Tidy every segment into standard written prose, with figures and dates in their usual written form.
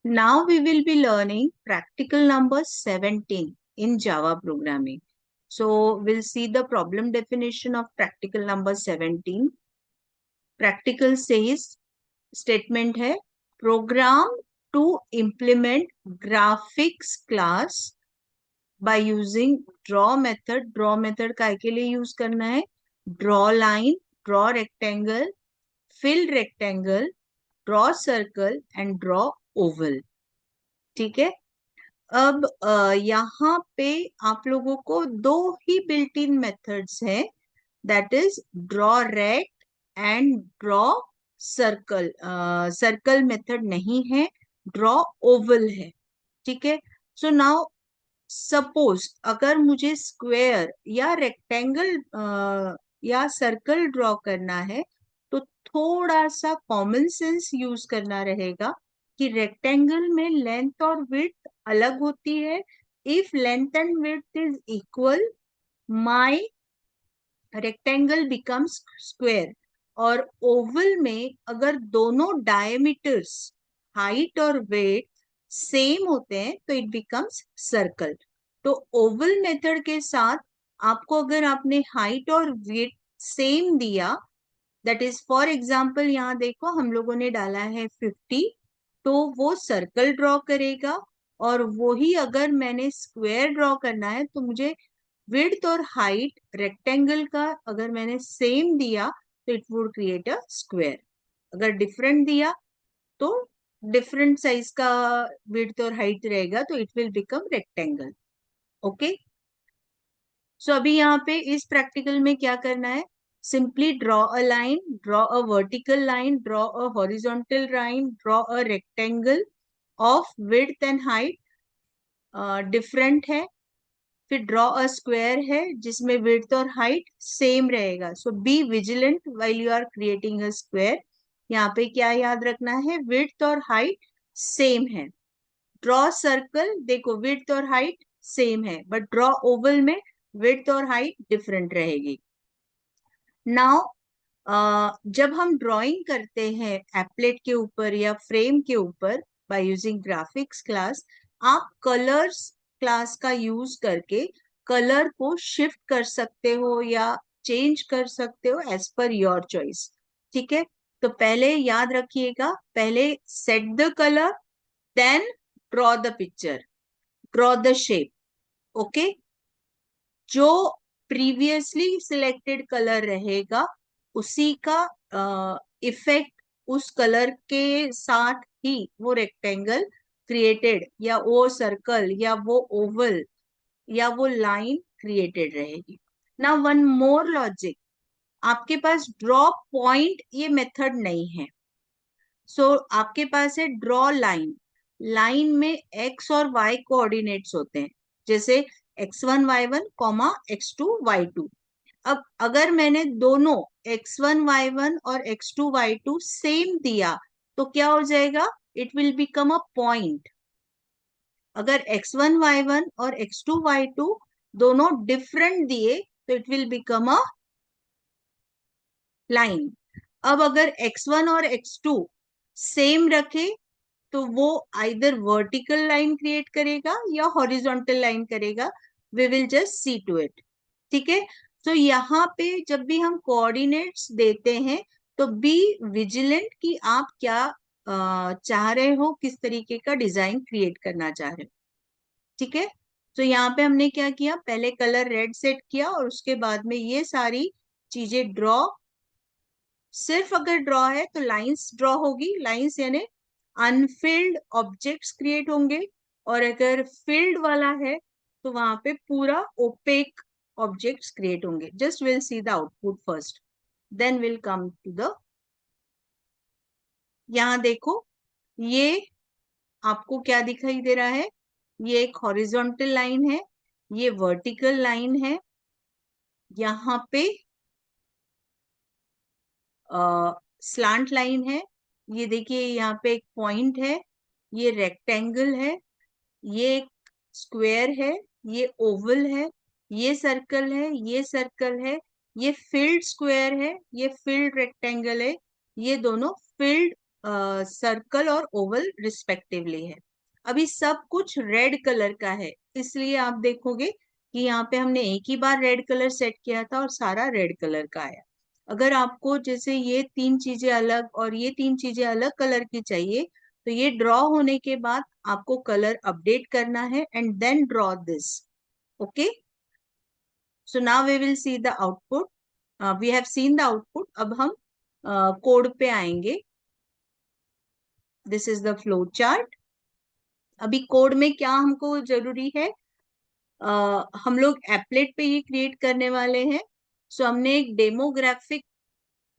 Now we will be learning practical number 17 in Java programming. So we'll see the problem definition of practical number 17. Practical says statement है program to implement graphics class by using draw method. Draw method काय के लिए use करना है? Draw line, draw rectangle, fill rectangle, draw circle and draw oval. ठीक है. अब यहाँ पे आप लोगों को दो ही बिल्ट इन मेथड्स हैं, that is draw rect and draw circle. Circle method नहीं है, ड्रॉ ओवल है. ठीक है. सो नाउ सपोज अगर मुझे स्क्वायर या रेक्टेंगल या सर्कल ड्रॉ करना है तो थोड़ा सा कॉमन सेंस यूज करना रहेगा कि रेक्टेंगल में लेंथ और विड्थ अलग होती है. If length and width is equal, my rectangle becomes square. और ओवल में अगर दोनों डायमीटर्स, हाइट और वेट सेम होते हैं तो इट बिकम्स सर्कल. तो ओवल मेथड के साथ आपको अगर आपने हाइट और वेट सेम दिया, दैट इज फॉर एग्जाम्पल यहाँ देखो हम लोगों ने डाला है 50, तो वो सर्कल ड्रॉ करेगा. और वही अगर मैंने स्क्वायर ड्रॉ करना है तो मुझे विड्थ और हाइट रेक्टेंगल का अगर मैंने सेम दिया तो it would create a square. अगर डिफरेंट दिया तो डिफरेंट साइज का विड्थ और हाइट रहेगा तो it will become rectangle. Okay. So अभी यहाँ पे इस प्रैक्टिकल में क्या करना है? Simply draw a line, draw a vertical line, draw a horizontal line, draw a rectangle of width and height different है. फिर ड्रॉ अ स्क्वायर है जिसमें विड्थ और हाइट सेम रहेगा. So be vigilant while you are creating a square. यहाँ पे क्या याद रखना है? विड्थ और हाइट सेम है. ड्रॉ सर्कल, देखो विड्थ और हाइट सेम है, बट ड्रॉ ओवल में विड्थ और हाइट डिफरेंट रहेगी. नाउ जब हम ड्राइंग करते हैं एप्लेट के ऊपर या फ्रेम के ऊपर बाय यूजिंग ग्राफिक्स क्लास, आप कलर्स क्लास का यूज करके कलर को शिफ्ट कर सकते हो या चेंज कर सकते हो एज पर योर चॉइस. ठीक है. तो पहले याद रखिएगा, पहले set the colour, then draw the picture, draw the shape. Okay. जो प्रीवियसली सिलेक्टेड कलर रहेगा उसी का इफेक्ट उस कलर के साथ ही वो रेक्टेंगल क्रिएटेड या वो सर्कल या वो ओवल या वो लाइन क्रिएटेड रहेगी. ना वन मोर लॉजिक, आपके पास ड्रॉ पॉइंट ये मेथड नहीं है. सो आपके पास है ड्रॉ लाइन. लाइन में एक्स और वाई कोऑर्डिनेट्स होते हैं, जैसे x1 y1 comma x2 y2. अब अगर मैंने दोनों x1 y1 और x2 y2 सेम दिया तो क्या हो जाएगा? It will become a point. अगर x1 y1 और x2 y2 दोनों डिफरेंट दिए तो it will become a line. अब अगर x1 और x2 सेम रखे तो वो आइदर वर्टिकल लाइन क्रिएट करेगा या हॉरिजॉन्टल लाइन करेगा. We will just see to it. ठीक है. तो यहाँ पे जब भी हम कोऑर्डिनेट्स देते हैं तो बी विजिलेंट कि आप क्या चाह रहे हो, किस तरीके का डिजाइन क्रिएट करना चाह रहे हो. ठीक है. तो यहाँ पे हमने क्या किया? पहले कलर रेड सेट किया और उसके बाद में ये सारी चीजें ड्रॉ. सिर्फ अगर ड्रॉ है तो लाइंस ड्रॉ होगी, लाइंस यानी अनफिल्ड ऑब्जेक्ट्स क्रिएट होंगे. और अगर फिल्ड वाला है तो वहां पे पूरा ओपेक ऑब्जेक्ट्स क्रिएट होंगे. Just will see the output first, then will come to the. यहाँ देखो, ये आपको क्या दिखाई दे रहा है? ये एक हॉरिजॉन्टल लाइन है, ये वर्टिकल लाइन है. यहाँ पे स्लांट लाइन है. ये देखिए यहाँ पे एक पॉइंट है, ये रेक्टेंगल है, ये एक स्क्वायर है, ये ओवल है, ये सर्कल है, ये सर्कल है, ये फिल्ड स्क्वायर है, ये फिल्ड रेक्टेंगल है, ये दोनों फिल्ड सर्कल और ओवल रिस्पेक्टिवली है। अभी सब कुछ रेड कलर का है, इसलिए आप देखोगे कि यहाँ पे हमने एक ही बार रेड कलर सेट किया था और सारा रेड कलर का आया। अगर आपको जैसे ये तीन चीजें अलग और ये तीन चीजें अलग कलर की चाहिए, तो ये ड्रॉ होने के बाद आपको कलर अपडेट करना है and then draw this. Okay, so now we will see the output. We have seen the output. अब हम कोड पे आएंगे। This is the flow chart. अभी कोड में क्या हमको जरूरी है, हम लोग एप्लेट पे ये क्रिएट करने वाले हैं। सो हमने एक डेमोग्राफिक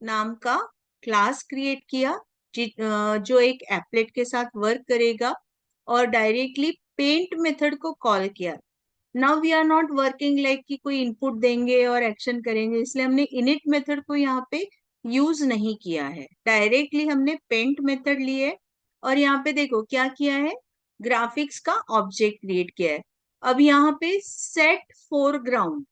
नाम का क्लास क्रिएट किया जो एक एप्लेट के साथ वर्क करेगा, और डायरेक्टली पेंट मेथड को कॉल किया। Now we are not working like कि कोई इनपुट देंगे और एक्शन करेंगे, इसलिए हमने इनिट मेथड को यहाँ पे यूज नहीं किया है, डायरेक्टली हमने पेंट मेथड लिए। और यहाँ पे देखो क्या किया है, ग्राफिक्स का ऑब्जेक्ट क्रिएट किया है। अब यहाँ पे सेट फोरग्राउंड,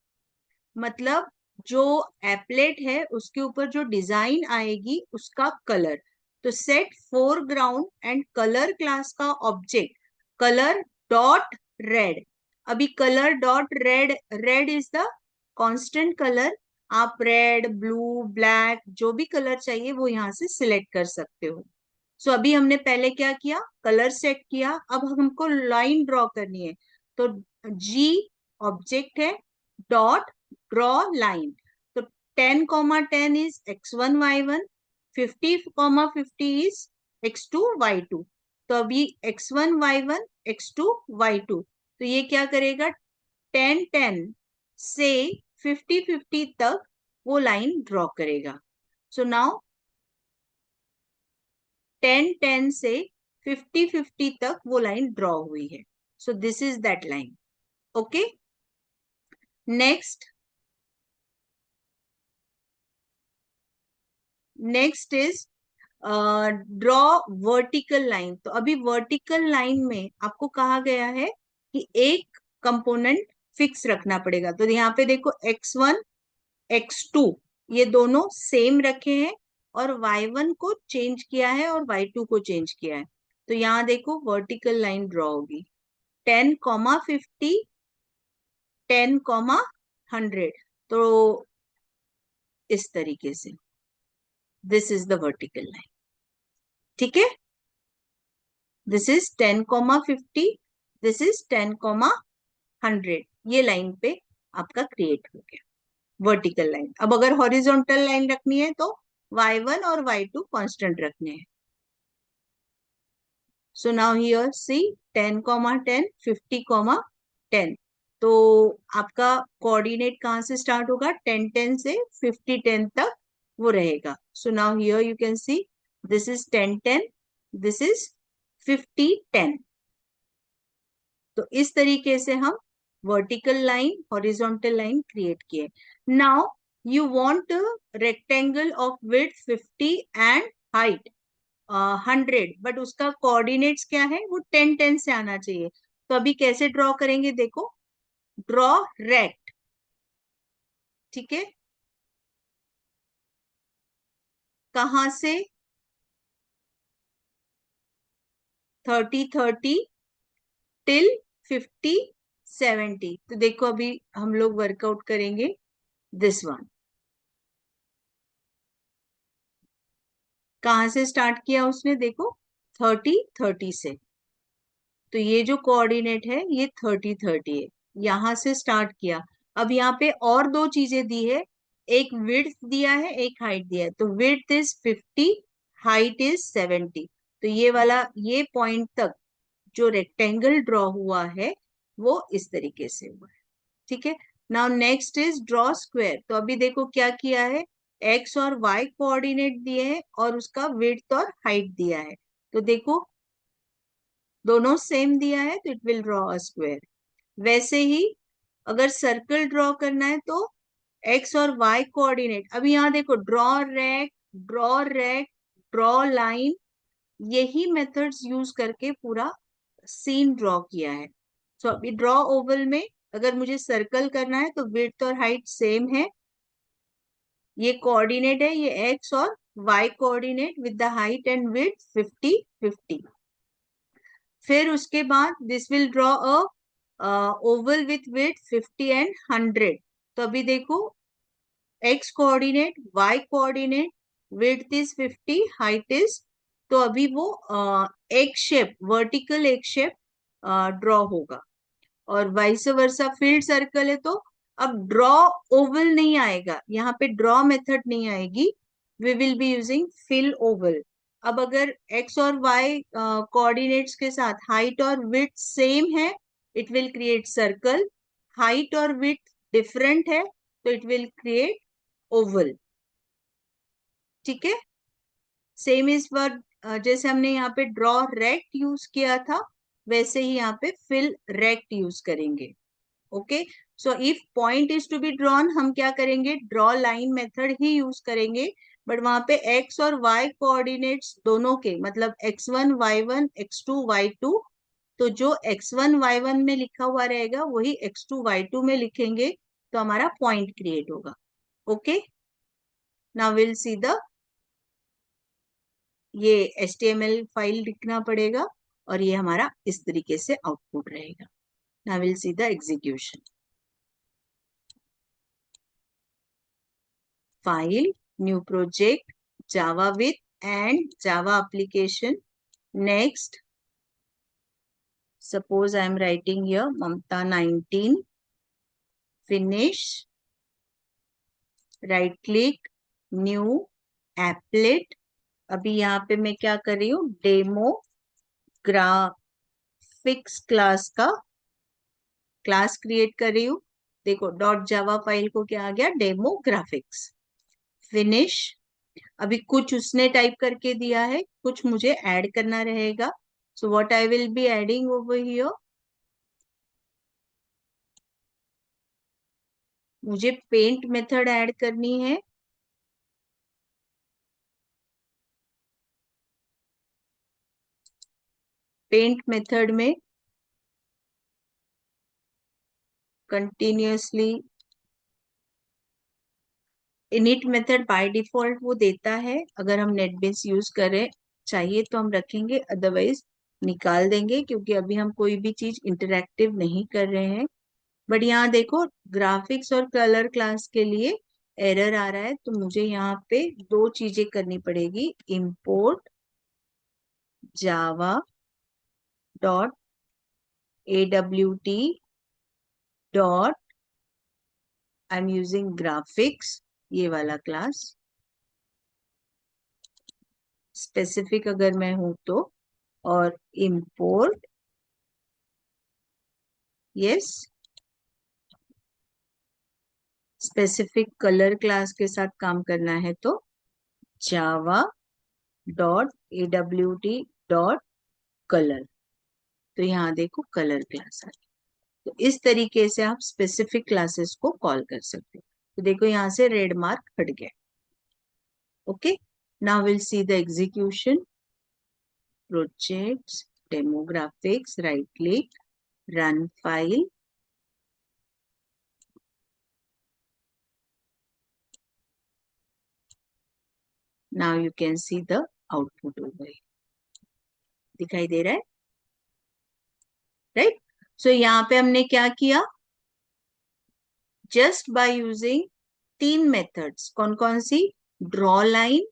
मतलब जो एप्लेट है उसके ऊपर जो डिजाइन आएगी उसका कलर। तो set foreground and colour class का ऑब्जेक्ट कलर डॉट रेड। अभी colour dot red, red is the constant colour. आप रेड, ब्लू, ब्लैक जो भी कलर चाहिए वो यहाँ से सिलेक्ट कर सकते हो। सो अभी हमने पहले क्या किया, कलर सेट किया। अब हमको लाइन ड्रॉ करनी है, तो जी ऑब्जेक्ट है, डॉट ड्रॉ लाइन। तो 10, 10 is x1 y1, 50, 50 is x2 y2। तो अभी x1 y1, x2 y2, तो ये क्या करेगा, 10, 10 से 50, 50 तक वो लाइन ड्रॉ करेगा। सो नाउ 10, 10 से 50, 50 तक वो लाइन ड्रॉ हुई है। So this is that line. Okay, next next is draw vertical line. तो अभी वर्टिकल लाइन में आपको कहा गया है कि एक कंपोनेंट फिक्स रखना पड़ेगा। तो यहाँ पे देखो x1, x2 ये दोनों सेम रखे हैं, और y1 को चेंज किया है और y2 को चेंज किया है। तो यहाँ देखो वर्टिकल लाइन ड्रॉ होगी 10, 50, 10, 100। तो इस तरीके से this is the vertical line. ठीक है, दिस इज 10, 50, दिस इज 10, 100। ये लाइन पे आपका क्रिएट हो गया वर्टिकल लाइन। अब अगर हॉरिजॉन्टल लाइन रखनी है तो y1 और y2 कांस्टेंट रखने हैं। So now here see 10, 10, 50, 10। तो आपका कोऑर्डिनेट कहाँ से स्टार्ट होगा, 10, 10 से 50, 10 तक वो रहेगा। So now here you can see this is 10, 10, this is 50, 10। तो इस तरीके से हम vertical line, horizontal line create किए। Now you want rectangle of width 50 and height 100, but उसका कोऑर्डिनेट्स क्या है, वो 10, 10 से आना चाहिए। तो अभी कैसे ड्रॉ करेंगे, देखो ड्रॉ रेक्ट। ठीक है, कहां से, 30, 30 टिल 50, 70। तो देखो अभी हम लोग वर्कआउट करेंगे दिस वन। कहां से स्टार्ट किया उसने, देखो 30, 30 से। तो ये जो कोऑर्डिनेट है ये 30, 30 है, यहां से स्टार्ट किया। अब यहाँ पे और दो चीजें दी है, एक विड्थ दिया है, एक हाइट दिया है। तो विड्थ इज 50, हाइट इज 70। तो ये वाला, ये पॉइंट तक जो रेक्टेंगल ड्रॉ हुआ है वो इस तरीके से हुआ है। ठीक है, now next is draw square. तो अभी देखो क्या किया है, एक्स और वाई कोऑर्डिनेट दिए हैं और उसका विड्थ और हाइट दिया है। तो देखो दोनों सेम दिया है, तो it will draw a square. वैसे ही अगर सर्कल ड्रॉ करना है तो एक्स और वाई कोऑर्डिनेट, अभी यहाँ देखो draw rect, draw rect, draw line, यही मेथड्स यूज करके पूरा सीन ड्रॉ किया है। सो अभी ड्रॉ ओवल में अगर मुझे सर्कल करना है तो विड्थ और हाइट सेम है, ये कोऑर्डिनेट है, ये एक्स और y coordinate with the height and width 50-50. फिर उसके बाद this will draw a Oval with width 50 and 100. तो अभी देखो x coordinate, y coordinate, width is 50, height is, तो अभी वो एक शेप, वर्टिकल एक शेप ड्रॉ होगा. और वाइस वर्सा फील्ड सर्कल है तो अब ड्रॉ ओवल नहीं आएगा, यहाँ पे ड्रॉ मेथड नहीं आएगी, we will be using fill oval. अब अगर x और y कोऑर्डिनेट्स के साथ हाइट और विड्थ सेम है, it will create circle. Height और विड्थ डिफरेंट है तो इट विल क्रिएट ओवल. ठीक है, सेम इज वर्ड. जैसे हमने यहाँ पे ड्रॉ रेक्ट यूज किया था, वैसे ही यहाँ पे फिल रेक्ट यूज करेंगे. Okay, so if point is to be drawn, हम क्या करेंगे, ड्रॉ लाइन मेथड ही यूज करेंगे. बट वहां पे x और y कोऑर्डिनेट्स दोनों के, मतलब x1 y1 x2 y2, तो जो x1 y1 में लिखा हुआ रहेगा वही x2 y2 में लिखेंगे, तो हमारा पॉइंट क्रिएट होगा. Okay, now will see the, ये HTML फाइल लिखना पड़ेगा और ये हमारा इस तरीके से आउटपुट रहेगा. Now will see the execution. File, new project, Java with and Java application. Next, suppose I am writing here Mamta 19, finish, right click, new, applet. अभी यहाँ पे मैं क्या कर रही हूँ, डेमो ग्राफिक्स क्लास का क्लास क्रिएट कर रही हूँ. देखो डॉट जावा फाइल को क्या आ गया, डेमो ग्राफिक्स. फिनिश. अभी कुछ उसने टाइप करके दिया है, कुछ मुझे ऐड करना रहेगा. So what I will be adding over here, मुझे पेंट मेथड ऐड करनी है. पेंट मेथड में continuously, init method by default वो देता है, अगर हम नेटबीन्स यूज करें चाहिए तो हम रखेंगे, अदरवाइज निकाल देंगे, क्योंकि अभी हम कोई भी चीज इंटरैक्टिव नहीं कर रहे हैं. बट यहाँ देखो ग्राफिक्स और कलर क्लास के लिए एरर आ रहा है, तो मुझे यहाँ पे दो चीजें करनी पड़ेगी. Import Java dot AWT dot, I am using graphics, ये वाला क्लास स्पेसिफिक अगर मैं हूं तो, और import, yes, specific colour class के साथ काम करना है तो Java dot AWT dot colour. तो यहाँ देखो कलर क्लास आ गई. तो इस तरीके से आप स्पेसिफिक क्लासेस को कॉल कर सकते हो. तो देखो यहाँ से रेड मार्क हट गया. Okay, now will see the execution. Projects, demographics, right click, run file. Now you can C the output over. दिखाई दे रहा है, राइट. सो यहाँ पे हमने क्या किया, जस्ट बाय यूजिंग तीन मेथड्स. कौन कौन सी, ड्रॉ लाइन,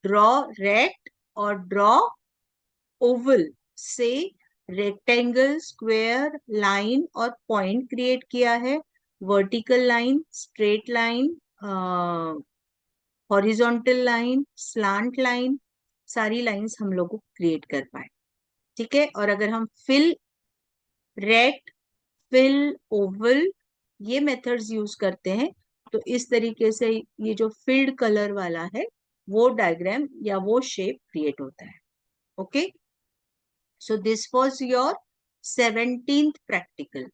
ड्रॉ रेक्ट और ड्रॉ ओवल से रेक्टेंगल, स्क्वायर, लाइन और पॉइंट क्रिएट किया है. Vertical line, straight line, horizontal line, slant line, सारी लाइंस हम लोग को क्रिएट कर पाए. ठीक है, और अगर हम फिल, रेक्ट, फिल, ओवल ये मेथड्स यूज करते हैं, तो इस तरीके से ये जो फिल्ड कलर वाला है वो डायग्राम या वो शेप क्रिएट होता है. Okay, so this was your 17th practical.